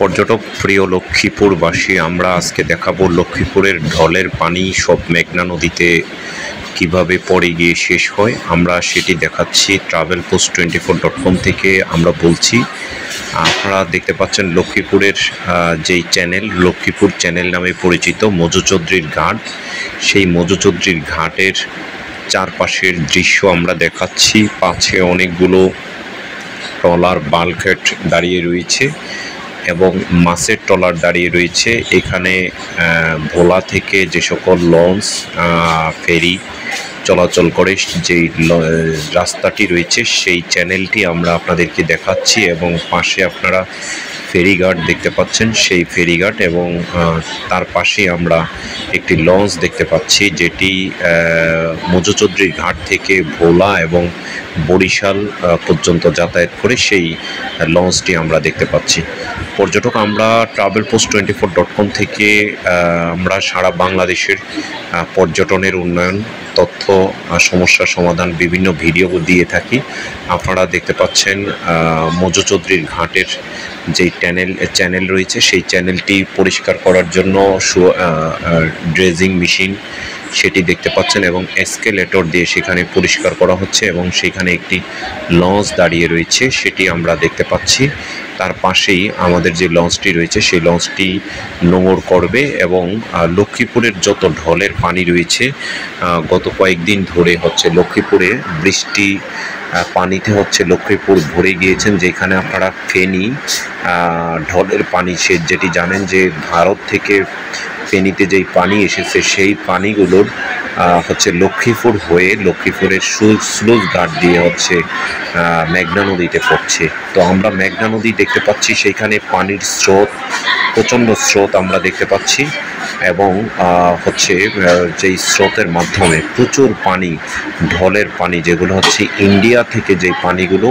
পর্যটক প্রিয় লক্ষ্মীপুরবাসী, আমরা আজকে দেখাবো লক্ষ্মীপুরের ঢলের পানি সব মেঘনা নদীতে কিভাবে পড়ে গিয়ে শেষ হয়। আমরা সেটি দেখাচ্ছি travelpost24.com থেকে আমরা বলছি। আপনারা দেখতে পাচ্ছেন লক্ষ্মীপুরের যেই চ্যানেল, লক্ষ্মীপুর চ্যানেল নামে পরিচিত মজু চৌধুরীর ঘাট, সেই মজু চৌধুরীর ঘাটের চারপাশের দৃশ্য আমরা দেখাচ্ছি। পাশে অনেকগুলো ট্রলার বাল্কহেড দাঁড়িয়ে রয়েছে এবং মাছের ট্রলার দাঁড়িয়ে রয়েছে। এখানে ভোলা থেকে যে সকল লঞ্চ ফেরি চলাচল করে, যেই রাস্তাটি রয়েছে সেই চ্যানেলটি আমরা আপনাদেরকে দেখাচ্ছি এবং পাশে আপনারা ফেরিঘাট দেখতে পাচ্ছেন, সেই ফেরিঘাট এবং তার পাশে আমরা একটি লঞ্চ দেখতে পাচ্ছি যেটি মজু চৌধুরীর ঘাট থেকে ভোলা এবং বরিশাল পর্যন্ত যাতায়াত করে, সেই লঞ্চটি আমরা দেখতে পাচ্ছি। পর্যটক, আমরা travelpost24.com থেকে আমরা সারা বাংলাদেশের পর্যটনের উন্নয়ন, তথ্য, সমস্যার সমাধান বিভিন্ন ভিডিও দিয়ে থাকি। আপনারা দেখতে পাচ্ছেন মজু চৌধুরীর ঘাটের যেই চ্যানেল রয়েছে সেই চ্যানেলটি পরিষ্কার করার জন্য ড্রেজিং মেশিন সেটি দেখতে পাচ্ছেন এবং এসকেলেটর দিয়ে সেখানে পরিষ্কার করা হচ্ছে এবং সেখানে একটি লঞ্চ দাঁড়িয়ে রয়েছে সেটি আমরা দেখতে পাচ্ছি। তার পাশেই আমাদের যে লঞ্চটি রয়েছে সেই লঞ্চটি নোঙর করবে এবং লক্ষ্মীপুরের যত ঢলের পানি রয়েছে, গত কয়েকদিন ধরে হচ্ছে লক্ষ্মীপুরে বৃষ্টি পানিতে হচ্ছে লক্ষ্মীপুর ভরে গিয়েছেন, যেখানে আপনারা ফেনী ঢলের পানি যেটি জানেন যে ভারত থেকে ফেনীতে যেই পানি এসেছে সেই পানিগুলোর হচ্ছে লক্ষ্মীপুর হয়ে লক্ষ্মীপুরের স্লুইস ঘাট দিয়ে হচ্ছে মেঘনা নদীতে পড়ছে। তো আমরা মেঘনা নদী দেখতে পাচ্ছি, সেইখানে পানির স্রোত, প্রচণ্ড স্রোত আমরা দেখতে পাচ্ছি এবং হচ্ছে যেই স্রোতের মাধ্যমে প্রচুর পানি, ঢলের পানি যেগুলো হচ্ছে ইন্ডিয়া থেকে যে পানিগুলো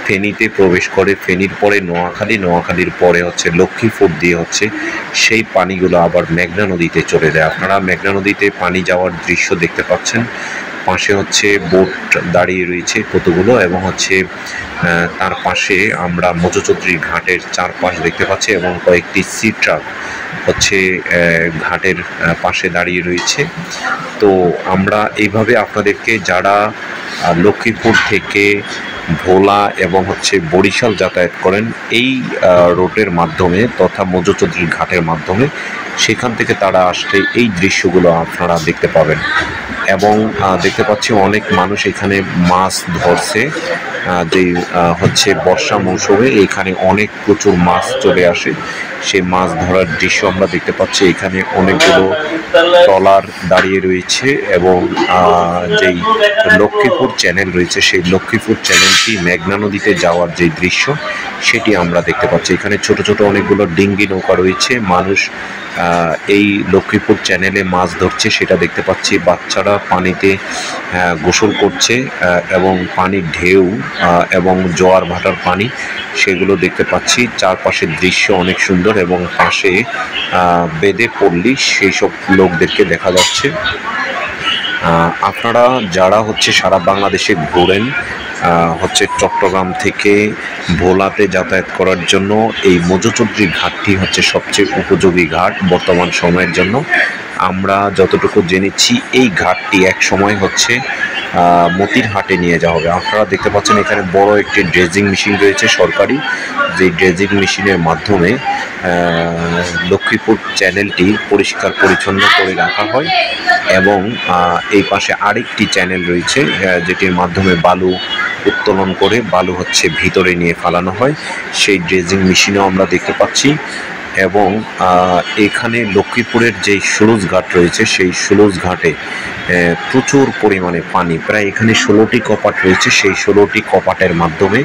ফেনীতে প্রবেশ করে, ফেনীর পরে নোয়াখালীর পরে হচ্ছে লক্ষ্মীপুর দিয়ে হচ্ছে সেই পানিগুলো আবার মেঘনা নদীতে চলে যায়। আপনারা মেঘনা নদীতে পানি যাওয়ার দৃশ্য দেখতে পাচ্ছেন। পাশে হচ্ছে বোট দাঁড়িয়ে রয়েছে কতগুলো এবং হচ্ছে তার পাশে আমরা মজু চৌধুরীর ঘাটের চারপাশ দেখতে পাচ্ছি এবং কয়েকটি সি ট্রাক হচ্ছে ঘাটের পাশে দাঁড়িয়ে রয়েছে। তো আমরা এইভাবে আপনাদেরকে, যারা লক্ষ্মীপুর থেকে ভোলা এবং হচ্ছে বরিশাল যাতায়াত করেন এই রুটের মাধ্যমে তথা মজু চৌধুরীর ঘাটের মাধ্যমে, সেখান থেকে তারা আসলে এই দৃশ্যগুলো আপনারা দেখতে পাবেন এবং দেখতে পাচ্ছি অনেক মানুষ এখানে মাছ ধরছে। যে হচ্ছে বর্ষা মৌসুমে এখানে অনেক প্রচুর মাছ চলে আসে, সেই মাছ ধরার দৃশ্য আমরা দেখতে পাচ্ছি। এখানে অনেকগুলো ট্রলার দাঁড়িয়ে রয়েছে এবং যেই লক্ষ্মীপুর চ্যানেল রয়েছে সেই লক্ষ্মীপুর চ্যানেলটি মেঘনা নদীতে যাওয়ার যে দৃশ্য সেটি আমরা দেখতে পাচ্ছি। এখানে ছোট ছোট অনেকগুলো ডিঙ্গি নৌকা রয়েছে, মানুষ এই লক্ষ্মীপুর চ্যানেলে মাছ ধরছে সেটা দেখতে পাচ্ছি। বাচ্চারা পানিতে গোসল করছে এবং পানির ঢেউ এবং জোয়ার ভাটার পানি সেগুলো দেখতে পাচ্ছি। চারপাশের দৃশ্য অনেক সুন্দর এবং পাশে বেদে পল্লী সেই সব লোকদেরকে দেখা যাচ্ছে। আপনারা যারা হচ্ছে সারা বাংলাদেশে ঘোরেন, হচ্ছে চট্টগ্রাম থেকে ভোলাতে যাতায়াত করার জন্য এই মজু চৌধুরীর ঘাটটি হচ্ছে সবচেয়ে উপযোগী ঘাট বর্তমান সময়ের জন্য। আমরা যতটুকু জেনেছি এই ঘাটটি এক সময় হচ্ছে মতিরহাটে নিয়ে যাওয়া হবে। আপনারা দেখতে পাচ্ছেন এখানে বড় একটি ড্রেজিং মেশিন রয়েছে সরকারি, যে ড্রেজিং মেশিনের মাধ্যমে লক্ষ্মীপুর চ্যানেলটি পরিষ্কার পরিচ্ছন্ন করে রাখা হয় এবং এই পাশে আরেকটি চ্যানেল রয়েছে যেটির মাধ্যমে বালু উত্তোলন করে বালু হচ্ছে ভিতরে নিয়ে ফালানো হয়, সেই ড্রেজিং মেশিনও আমরা দেখতে পাচ্ছি। এবং এখানে লক্ষ্মীপুরের যেই স্লুইস ঘাট রয়েছে সেই স্লুইস ঘাটে প্রচুর পরিমাণে পানি, প্রায় এখানে 16টি কপাট রয়েছে, সেই 16টি কপাটের মাধ্যমে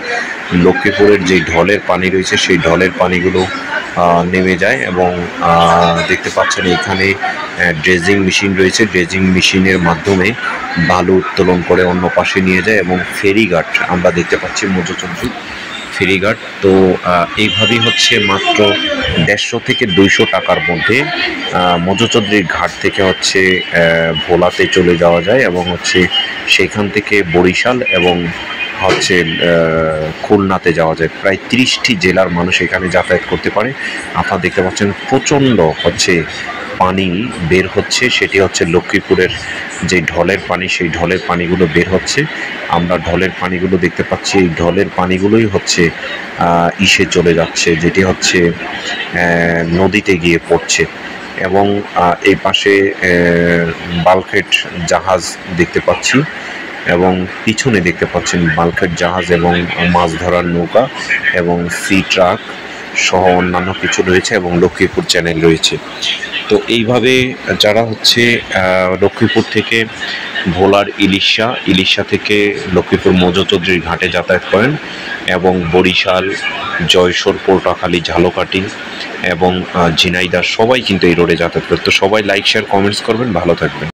লক্ষ্মীপুরের যে ঢলের পানি রয়েছে সেই ঢলের পানিগুলো নেমে যায় এবং দেখতে পাচ্ছেন এখানে ড্রেজিং মেশিন রয়েছে, ড্রেজিং মেশিনের মাধ্যমে বালু উত্তোলন করে অন্য পাশে নিয়ে যায় এবং ফেরিঘাট আমরা দেখতে পাচ্ছি মজু চৌধুরী ফেরিঘাট। তো এইভাবেই হচ্ছে মাত্র 150 থেকে 200 টাকার মধ্যে মজু চৌধুরীর ঘাট থেকে হচ্ছে ভোলাতে চলে যাওয়া যায় এবং হচ্ছে সেখান থেকে বরিশাল এবং হচ্ছে খুলনাতে যাওয়া যায়। প্রায় 30টি জেলার মানুষ এখানে যাতায়াত করতে পারে। আপনারা দেখতে পাচ্ছেন প্রচণ্ড হচ্ছে পানি বের হচ্ছে, সেটি হচ্ছে লক্ষ্মীপুরের যে ঢলের পানি, সেই ঢলের পানিগুলো বের হচ্ছে। আমরা ঢলের পানিগুলো দেখতে পাচ্ছি, এই ঢলের পানিগুলোই হচ্ছে ইসে চলে যাচ্ছে, যেটি হচ্ছে নদীতে গিয়ে পড়ছে। এবং এই পাশে বাল্কহেড জাহাজ দেখতে পাচ্ছি, এবং পিছনে দেখতে পাচ্ছেন বাল্কহেড জাহাজ এবং মাছ ধরার নৌকা এবং সি ট্রাক সহ অন্যান্য কিছু রয়েছে, এবং লক্ষ্মীপুর চ্যানেল রয়েছে। তো এইভাবে যারা হচ্ছে লক্ষ্মীপুর থেকে ভোলার ইলিশা থেকে লক্ষ্মীপুর মৌজচৌধুরী ঘাটে যাতায়াত করেন, এবং বরিশাল, জয়সর, পটুয়াখালী, ঝালকাঠি এবং ঝিনাইদহ সবাই কিন্তু এই রোডে যাতায়াত করে। তো সবাই লাইক, শেয়ার, কমেন্টস করবেন। ভালো থাকবেন।